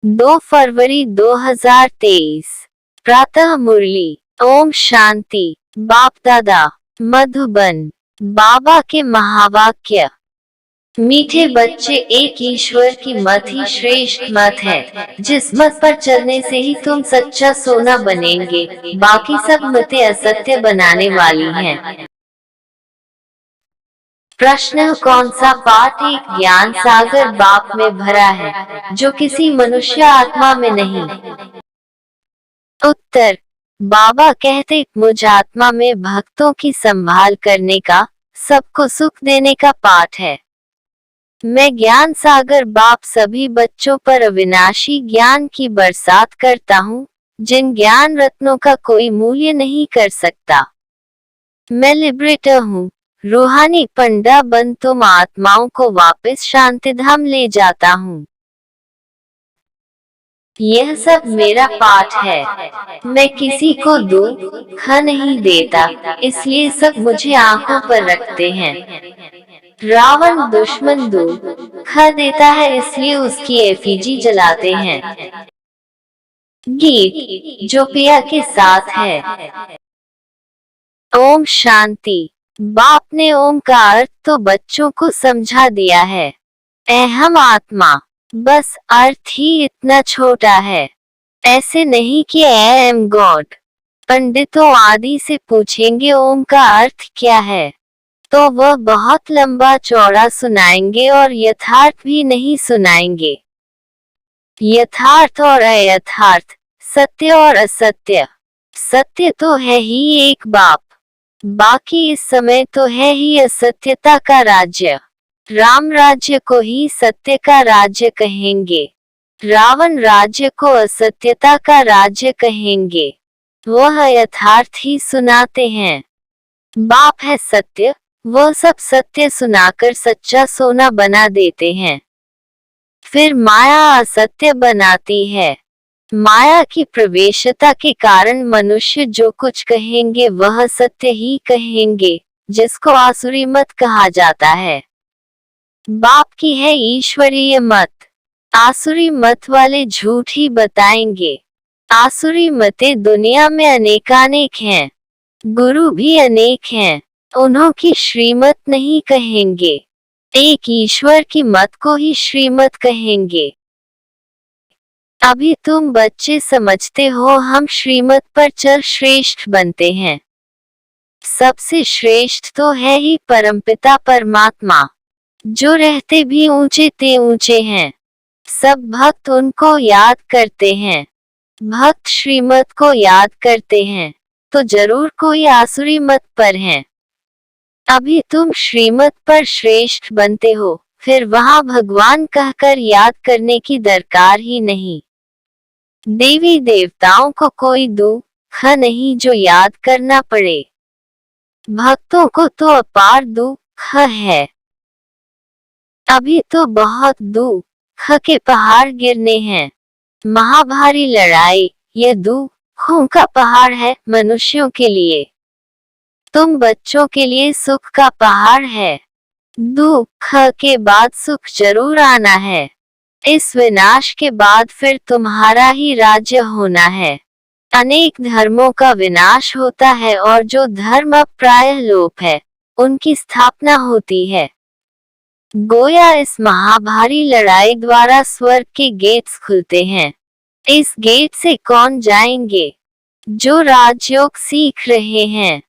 2 फरवरी 2023। प्रातः मुरली। ओम शांति। बाप दादा मधुबन। बाबा के महावाक्य। मीठे बच्चे, एक ईश्वर की मत ही श्रेष्ठ मत है। जिस मत पर चलने से ही तुम सच्चा सोना बनेंगे, बाकी सब मतें असत्य बनाने वाली हैं। प्रश्न: कौन सा पाठ एक ज्ञान सागर बाप में भरा है, जो किसी मनुष्य आत्मा में नहीं? उत्तर: बाबा कहते, मुझ आत्मा में भक्तों की संभाल करने का, सबको सुख देने का पाठ है। मैं ज्ञान सागर बाप सभी बच्चों पर अविनाशी ज्ञान की बरसात करता हूँ, जिन ज्ञान रत्नों का कोई मूल्य नहीं कर सकता। मैं लिबरेटर हूँ, रूहानी पंडा बन तुम आत्माओं को वापस शांतिधाम ले जाता हूँ। यह सब मेरा पाठ है। मैं किसी को दुख नहीं देता, इसलिए सब मुझे आंखों पर रखते हैं। रावण दुश्मन दुख देता है, इसलिए उसकी एफिजी जलाते हैं। गीत जो पिया के साथ है। ओम शांति। बाप ने ओम का अर्थ तो बच्चों को समझा दिया है। अहम आत्मा, बस अर्थ ही इतना छोटा है। ऐसे नहीं कि आई एम गॉड। पंडितों आदि से पूछेंगे ओम का अर्थ क्या है, तो वह बहुत लंबा चौड़ा सुनाएंगे और यथार्थ भी नहीं सुनाएंगे। यथार्थ और अयथार्थ, सत्य और असत्य। सत्य तो है ही एक बाप, बाकी इस समय तो है ही असत्यता का राज्य। राम राज्य को ही सत्य का राज्य कहेंगे, रावण राज्य को असत्यता का राज्य कहेंगे। वह यथार्थ ही सुनाते हैं। बाप है सत्य, वह सब सत्य सुनाकर सच्चा सोना बना देते हैं। फिर माया असत्य बनाती है। माया की प्रवेशता के कारण मनुष्य जो कुछ कहेंगे वह सत्य ही कहेंगे, जिसको आसुरी मत कहा जाता है। बाप की है ईश्वरीय मत, आसुरी मत वाले झूठ ही बताएंगे। आसुरी मतें दुनिया में अनेकानेक हैं, गुरु भी अनेक हैं, उन्हों की श्रीमत नहीं कहेंगे। एक ईश्वर की मत को ही श्रीमत कहेंगे। अभी तुम बच्चे समझते हो हम श्रीमत पर चल श्रेष्ठ बनते हैं। सबसे श्रेष्ठ तो है ही परमपिता परमात्मा, जो रहते भी ऊंचे ते ऊंचे हैं। सब भक्त उनको याद करते हैं। भक्त श्रीमत को याद करते हैं, तो जरूर कोई आसुरी मत पर हैं। अभी तुम श्रीमत पर श्रेष्ठ बनते हो, फिर वहां भगवान कहकर याद करने की दरकार ही नहीं। देवी देवताओं को कोई दुख नहीं जो याद करना पड़े। भक्तों को तो अपार दुख है। अभी तो बहुत दुख के पहाड़ गिरने हैं। महाभारी लड़ाई, यह दुखों का पहाड़ है मनुष्यों के लिए। तुम बच्चों के लिए सुख का पहाड़ है। दुख के बाद सुख जरूर आना है। इस विनाश के बाद फिर तुम्हारा ही राज्य होना है। अनेक धर्मों का विनाश होता है और जो धर्म अब प्रायः लोप है, उनकी स्थापना होती है। गोया इस महाभारी लड़ाई द्वारा स्वर्ग के गेट्स खुलते हैं। इस गेट से कौन जाएंगे? जो राजयोग सीख रहे हैं।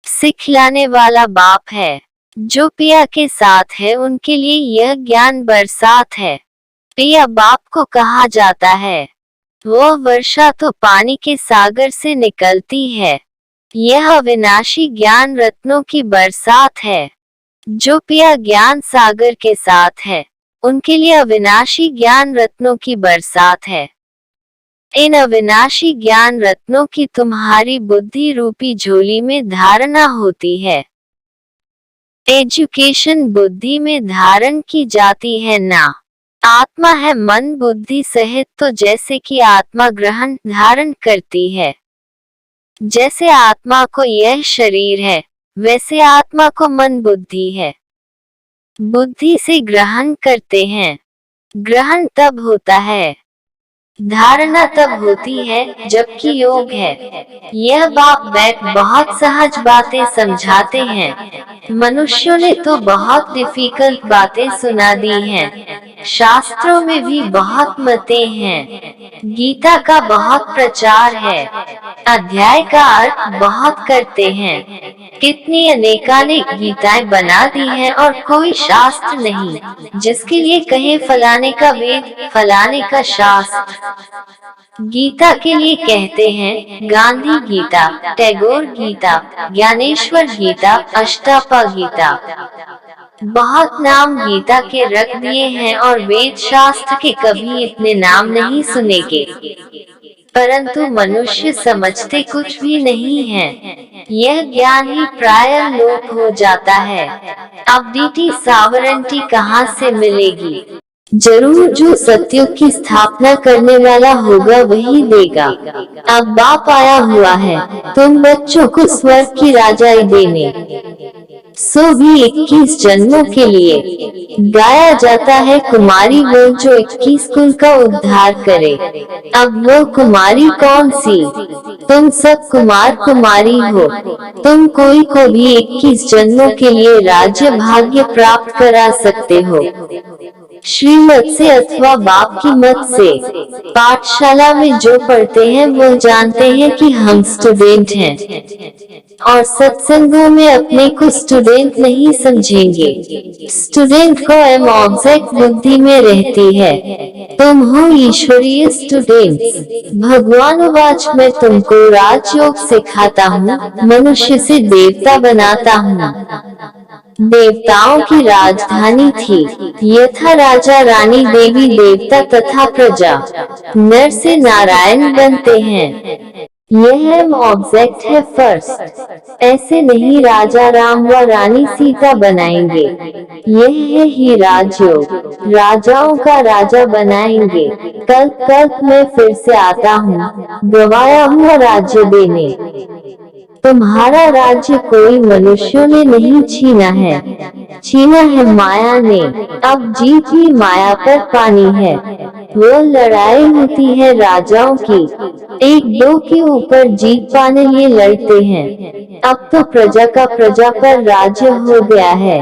सिखलाने वाला बाप है। जो पिया के साथ है उनके लिए यह ज्ञान बरसात है। पिया बाप को कहा जाता है। वह वर्षा तो पानी के सागर से निकलती है। यह अविनाशी ज्ञान रत्नों की बरसात है। जो पिया ज्ञान सागर के साथ है, उनके लिए अविनाशी ज्ञान रत्नों की बरसात है। इन अविनाशी ज्ञान रत्नों की तुम्हारी बुद्धि रूपी झोली में धारणा होती है। एजुकेशन बुद्धि में धारण की जाती है ना। आत्मा है मन बुद्धि सहित, तो जैसे कि आत्मा ग्रहण धारण करती है, जैसे आत्मा को यह शरीर है, वैसे आत्मा को मन बुद्धि है। बुद्धि से ग्रहण करते हैं। ग्रहण तब होता है, धारणा तब होती है जबकि योग है। यह बाप बैठ बहुत सहज बातें समझाते हैं। मनुष्यों ने तो बहुत डिफिकल्ट बातें सुना दी हैं। शास्त्रों में भी बहुत मतें हैं। गीता का बहुत प्रचार है। अध्याय का अर्थ बहुत करते हैं। कितनी अनेकानेक गीताएं बना दी हैं और कोई शास्त्र नहीं जिसके लिए कहे फलाने का वेद, फलाने का शास्त्र। गीता के लिए कहते हैं गांधी गीता, टैगोर गीता, ज्ञानेश्वर गीता, अष्टापा गीता। बहुत नाम गीता के रख दिए हैं और वेद शास्त्र के कभी इतने नाम नहीं सुनेंगे। परंतु मनुष्य समझते कुछ भी नहीं है। यह ज्ञान ही प्रायः लोप हो जाता है। अब डीटी सावरेंटी कहाँ से मिलेगी? जरूर जो सत्युग की स्थापना करने वाला होगा वही देगा। अब बाप आया हुआ है तुम बच्चों को स्वर्ग की राजाई देने, सो भी 21 जन्मों के लिए। गाया जाता है कुमारी वो जो 21 कुल का उद्धार करे। अब वो कुमारी कौन सी? तुम सब कुमार कुमारी हो। तुम कोई को भी 21 जन्मों के लिए राज्य भाग्य प्राप्त करा सकते हो, श्रीमत से अथवा बाप की मत से। पाठशाला में जो पढ़ते हैं वो जानते हैं कि हम स्टूडेंट हैं, और सत्संगों में अपने को स्टूडेंट नहीं समझेंगे। स्टूडेंट को एम ऑब्जेक्ट बुद्धि में रहती है। तुम हो ईश्वरीय स्टूडेंट। भगवान वाच मैं तुमको राजयोग सिखाता हूँ, मनुष्य से देवता बनाता हूँ। देवताओं की राजधानी थी, यथा राजा रानी देवी देवता तथा प्रजा। नर से नारायण बनते हैं। यह ऑब्जेक्ट है फर्स्ट। ऐसे नहीं राजा राम व रानी सीता बनाएंगे। यह है ही राजयोग, राजाओं का राजा बनाएंगे। कल्प कल्प में फिर से आता हूँ गवाया हुआ राज्य देने। तुम्हारा राज्य कोई मनुष्यों ने नहीं छीना है, छीना है माया ने। अब जीत ही माया पर पानी है। वो लड़ाई होती है राजाओं की, एक दो के ऊपर जीत पाने लिए लड़ते हैं। अब तो प्रजा का प्रजा पर राज्य हो गया है।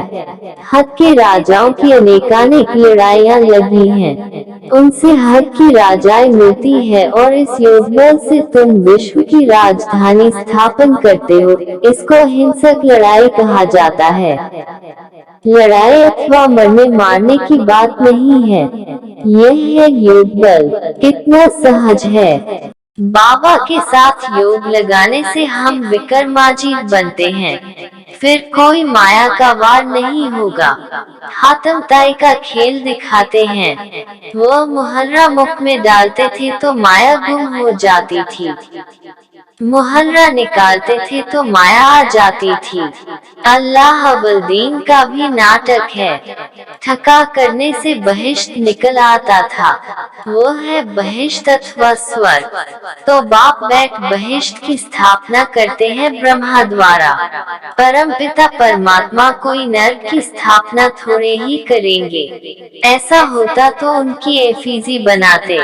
हद के राजाओं की अनेकानेक लड़ाइयाँ लगी हैं, उनसे हद की राजाएं मिलती है और इस योगबल से तुम विश्व की राजधानी स्थापन करते हो। इसको हिंसक लड़ाई कहा जाता है। लड़ाई अथवा मरने मारने की बात नहीं है, यह है योग बल। कितना सहज है। बाबा के साथ योग लगाने से हम विक्रमाजीत बनते हैं, फिर कोई माया का वार नहीं होगा। हाथम ताई का खेल दिखाते हैं, वो मुहर्रा मुख में डालते थे तो माया गुम हो जाती थी, मुहर्रा निकालते थे तो माया आ जाती थी। अल्लाह बलदीन का भी नाटक है, ठका करने से बहिष्ट निकल आता था, वो है बहिष्ट अथवा स्वर्ग। तो बाप बैठ बहिष्ट की स्थापना करते हैं ब्रह्मा द्वारा। परमपिता परमात्मा कोई नर्क की स्थापना थोड़े ही करेंगे। ऐसा होता तो उनकी एफिजी बनाते।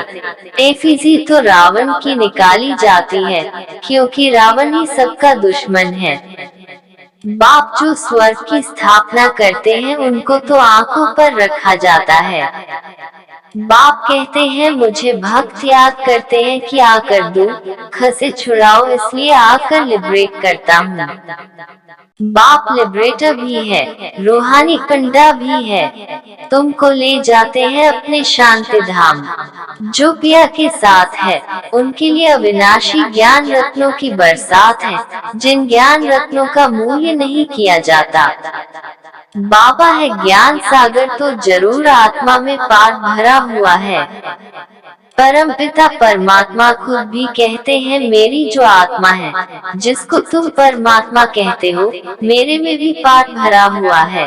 एफिजी तो रावण की निकाली जाती है, क्योंकि रावण ही सबका दुश्मन है। बाप जो स्वर्ग की स्थापना करते हैं उनको तो आंखों पर रखा जाता है। बाप कहते हैं मुझे भक्त याद करते हैं कि आकर दुख से छुड़ाओ, इसलिए आकर लिबरेट करता हूँ। बाप लिबरेटर भी है, रूहानी पंडा भी है। तुमको ले जाते हैं अपने शांति धाम। जो पिया के साथ है उनके लिए अविनाशी ज्ञान रत्नों की बरसात है, जिन ज्ञान रत्नों का मूल्य नहीं किया जाता। बाबा है ज्ञान सागर तो जरूर आत्मा में पार भरा हुआ है। परमपिता परमात्मा खुद भी कहते हैं मेरी जो आत्मा है, जिसको तुम परमात्मा कहते हो, मेरे में भी पार भरा हुआ है।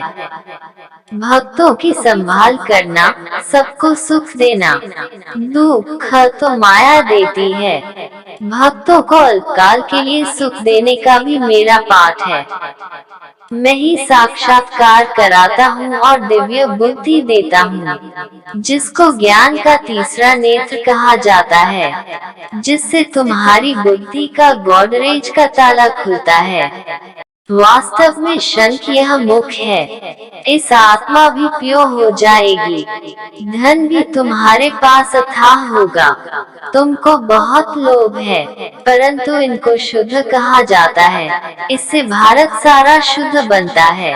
भक्तों की संभाल करना, सबको सुख देना। दुख तो माया देती है, भक्तों को अल्पकाल के लिए सुख देने का भी मेरा पाठ है। मैं ही साक्षात्कार कराता हूँ और दिव्य बुद्धि देता हूँ, जिसको ज्ञान का तीसरा नेत्र कहा जाता है, जिससे तुम्हारी बुद्धि का गोदरेज का ताला खुलता है। वास्तव में शंख यह मुख है। इस आत्मा भी प्यो हो जाएगी। धन भी तुम्हारे पास अथाह होगा। तुमको बहुत लोभ है, परंतु इनको शुद्ध कहा जाता है। इससे भारत सारा शुद्ध बनता है।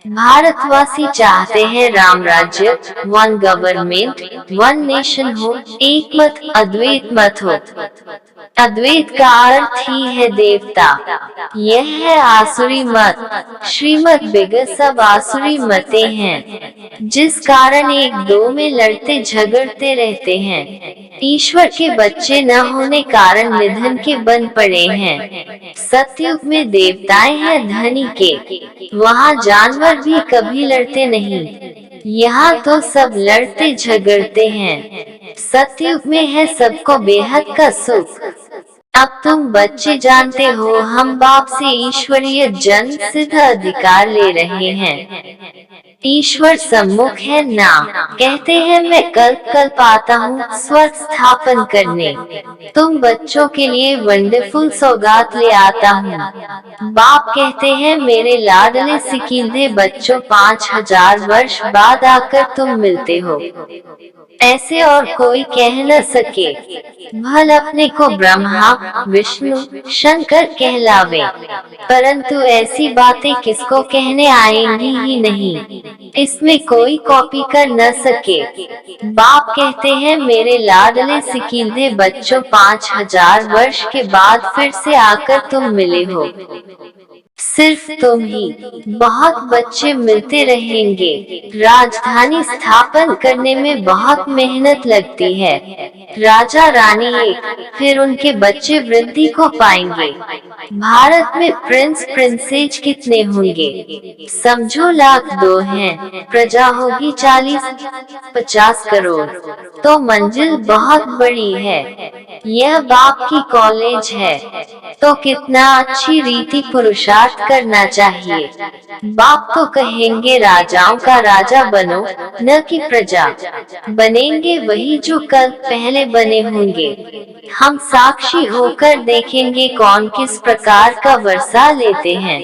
भारतवासी चाहते हैं राम राज्य, वन गवर्नमेंट, वन नेशन हो, एक मत, अद्वैत मत हो। अद्वैत का अर्थ ही है देवता। यह है आसुरी मत। श्रीमत बिगड़ सब आसुरी मते हैं, जिस कारण एक दो में लड़ते झगड़ते रहते हैं। ईश्वर के बच्चे न होने कारण निधन के बन पड़े हैं। सतयुग में देवताएं हैं धनी के, वहाँ जानवर भी कभी लड़ते नहीं। यहाँ तो सब लड़ते झगड़ते हैं। सतयुग में है सबको बेहद का सुख। अब तुम बच्चे जानते हो हम बाप से ईश्वरीय जन्म सिद्ध अधिकार ले रहे हैं। ईश्वर सम्मुख है ना, कहते हैं मैं कल्प आता हूँ स्वर्ग स्थापन करने। तुम बच्चों के लिए वंडरफुल सौगात ले आता हूँ। बाप कहते हैं मेरे लाडले सिकींदे बच्चों 5000 वर्ष बाद आकर तुम मिलते हो। ऐसे और कोई कह न सके। भल अपने को ब्रह्मा विष्णु शंकर कहलावे, परंतु ऐसी बातें किसको कहने आएंगी ही नहीं। इसमें कोई कॉपी कर न सके। बाप कहते हैं मेरे लाडले सिकींदे बच्चों 5000 वर्ष के बाद फिर से आकर तुम मिले हो। सिर्फ तुम ही। बहुत बच्चे मिलते रहेंगे। राजधानी स्थापन करने में बहुत मेहनत लगती है। राजा रानी एक, फिर उनके बच्चे वृद्धि को पाएंगे। भारत में प्रिंस प्रिंसेज कितने होंगे? समझो लाख 2 हैं। प्रजा होगी 40-50 करोड़। तो मंजिल बहुत बड़ी है। यह बाप की कॉलेज है। तो कितना अच्छी रीति पुरुषार्थ करना चाहिए। बाप तो कहेंगे राजाओं का राजा बनो, न कि प्रजा। बनेंगे वही जो कल पहले बने होंगे। हम साक्षी होकर देखेंगे कौन किस प्रकार का वर्षा लेते हैं।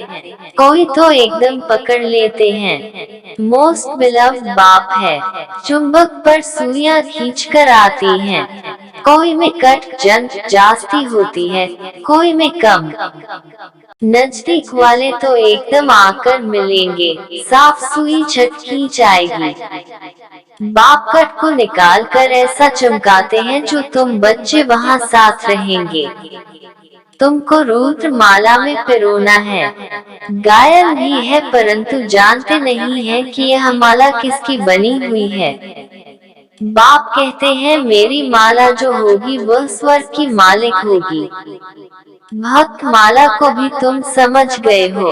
कोई तो एकदम पकड़ लेते हैं। मोस्ट बिलव्ड बाप है। चुंबक पर सुइयां खींचकर आती हैं। कोई में कट जंत जास्ती होती है, कोई में कम। नजदीक वाले तो एकदम आकर मिलेंगे, साफ सुई छट खींच आएगी। बाप कट को निकाल कर ऐसा चमकाते हैं जो तुम बच्चे वहाँ साथ रहेंगे। तुमको रुद्र माला में पिरोना है। गायन भी है परंतु जानते नहीं है कि यह माला किसकी बनी हुई है। बाप कहते हैं मेरी माला जो होगी वह स्वर्ग की मालिक होगी। भक्त माला को भी तुम समझ गए हो,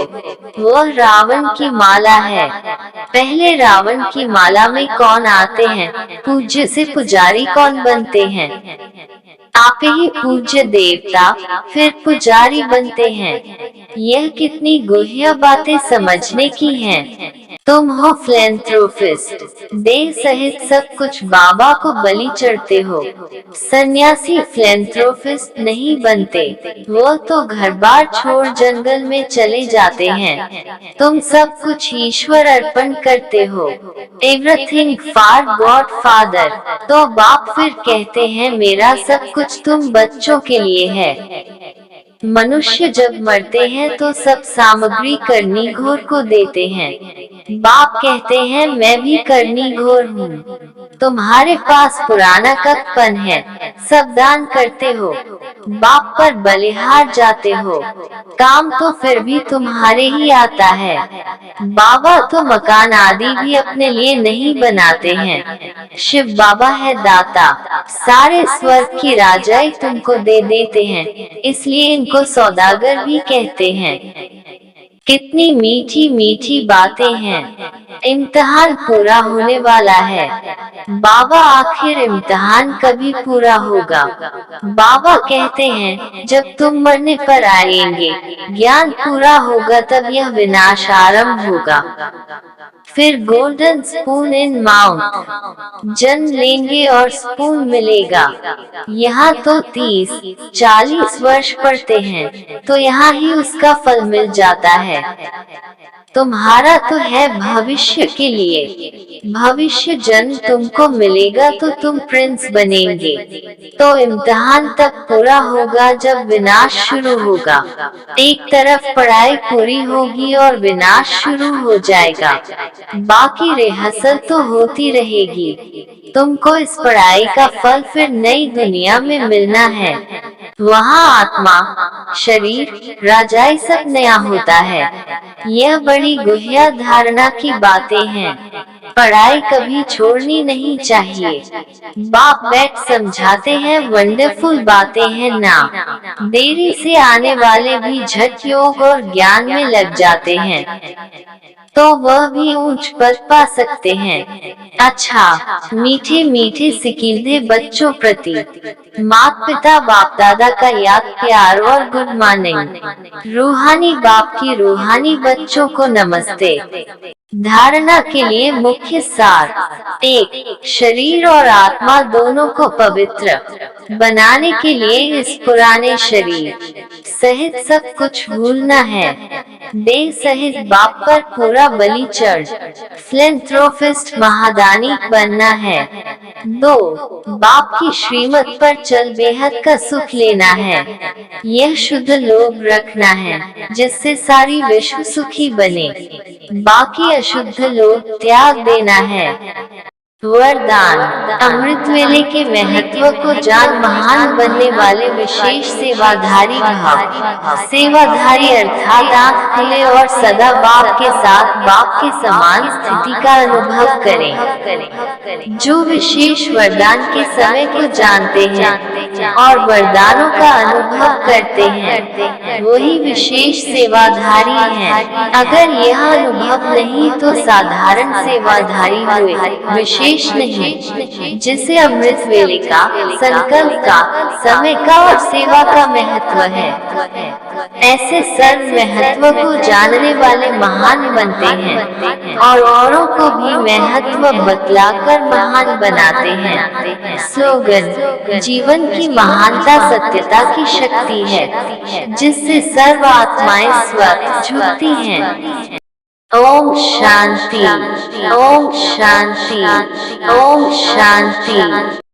वह रावण की माला है। पहले रावण की माला में कौन आते हैं? पूज्य से पुजारी कौन बनते हैं? आप ही पूज्य देवता, फिर पुजारी बनते हैं। यह कितनी गुह्य बातें समझने की हैं। तुम हो फिलैंथ्रोपिस्ट, देह सहित सब कुछ बाबा को बलि चढ़ते हो। सन्यासी फिलैंथ्रोपिस्ट नहीं बनते, वो तो घर बार छोड़ जंगल में चले जाते हैं। तुम सब कुछ ईश्वर अर्पण करते हो। Everything for God father. तो बाप फिर कहते हैं मेरा सब कुछ तुम बच्चों के लिए है। मनुष्य जब मरते हैं तो सब सामग्री करनी घोर को देते हैं। बाप कहते हैं मैं भी करनी घोर हूँ। तुम्हारे पास पुराना कपन है, सब दान करते हो, बाप पर बलिहार जाते हो। काम तो फिर भी तुम्हारे ही आता है। बाबा तो मकान आदि भी अपने लिए नहीं बनाते हैं। शिव बाबा है दाता, सारे स्वर्ग की राजाई तुमको दे देते हैं, इसलिए इनको सौदागर भी कहते हैं। कितनी मीठी मीठी बातें हैं। इम्तिहान पूरा होने वाला है। बाबा आखिर इम्तिहान कभी पूरा होगा? बाबा कहते हैं जब तुम मरने पर आएंगे, ज्ञान पूरा होगा तब यह विनाश आरंभ होगा। फिर गोल्डन स्पून इन माउथ, जन्म लेंगे और स्पून मिलेगा। यहाँ तो 30-40 वर्ष पढ़ते हैं तो यहाँ ही उसका फल मिल जाता है। तुम्हारा तो है भविष्य के लिए। भविष्य जन्म तुमको मिलेगा तो तुम प्रिंस बनेंगे। तो इम्तिहान तब पूरा होगा जब विनाश शुरू होगा। एक तरफ पढ़ाई पूरी होगी और विनाश शुरू हो जाएगा। बाकी रिहर्सल तो होती रहेगी। तुमको इस पढ़ाई का फल फिर नई दुनिया में मिलना है। वहाँ आत्मा, शरीर, राजाई सब नया होता है। यह बड़ी गुह्य धारणा की बातें हैं। पढ़ाई कभी छोड़नी नहीं चाहिए। बाप बैठ समझाते हैं, वंडरफुल बातें हैं ना। देरी से आने वाले भी झट योग और ज्ञान में लग जाते हैं तो वह भी ऊंच पद पा सकते हैं। अच्छा, मीठे मीठे सिकींदे बच्चों प्रति माता पिता बाप दादा का याद प्यार और गुड मॉर्निंग। रूहानी बाप की रूहानी बच्चों को नमस्ते। धारणा के लिए मुख्य सार। 1. शरीर और आत्मा दोनों को पवित्र बनाने के लिए इस पुराने शरीर सहित सब कुछ भूलना है। देह सहित बाप पर पूरा बलि चढ़ फिलैंथ्रोपिस्ट महादानी बनना है। 2. बाप की श्रीमत पर चल बेहद का सुख लेना है। यह शुद्ध लोभ रखना है जिससे सारी विश्व सुखी बने। बाकी अशुद्ध लोभ त्याग देना है। वरदान। अमृत वेले के महत्व को जान महान बनने वाले विशेष सेवाधारी भाव। सेवाधारी अर्थात आँख खुले और सदा बाप के साथ बाप के समान स्थिति का अनुभव करें। जो विशेष वरदान के समय को जानते हैं और वरदानों का अनुभव करते हैं, वही विशेष सेवाधारी हैं। अगर यह अनुभव नहीं तो साधारण सेवाधारी हुए, विशेष नहीं। जिसे अमृत वेले का, संकल्प का, समय का और सेवा का महत्व है। ऐसे सर्व महत्व को जानने वाले महान बनते हैं और औरों को भी महत्व बतलाकर महान बनाते हैं। स्लोगन। जीवन की महानता सत्यता की शक्ति है जिससे सर्व आत्माएं स्वतः झुकती हैं। ओम शांति। ओम शांति। ओम शांति।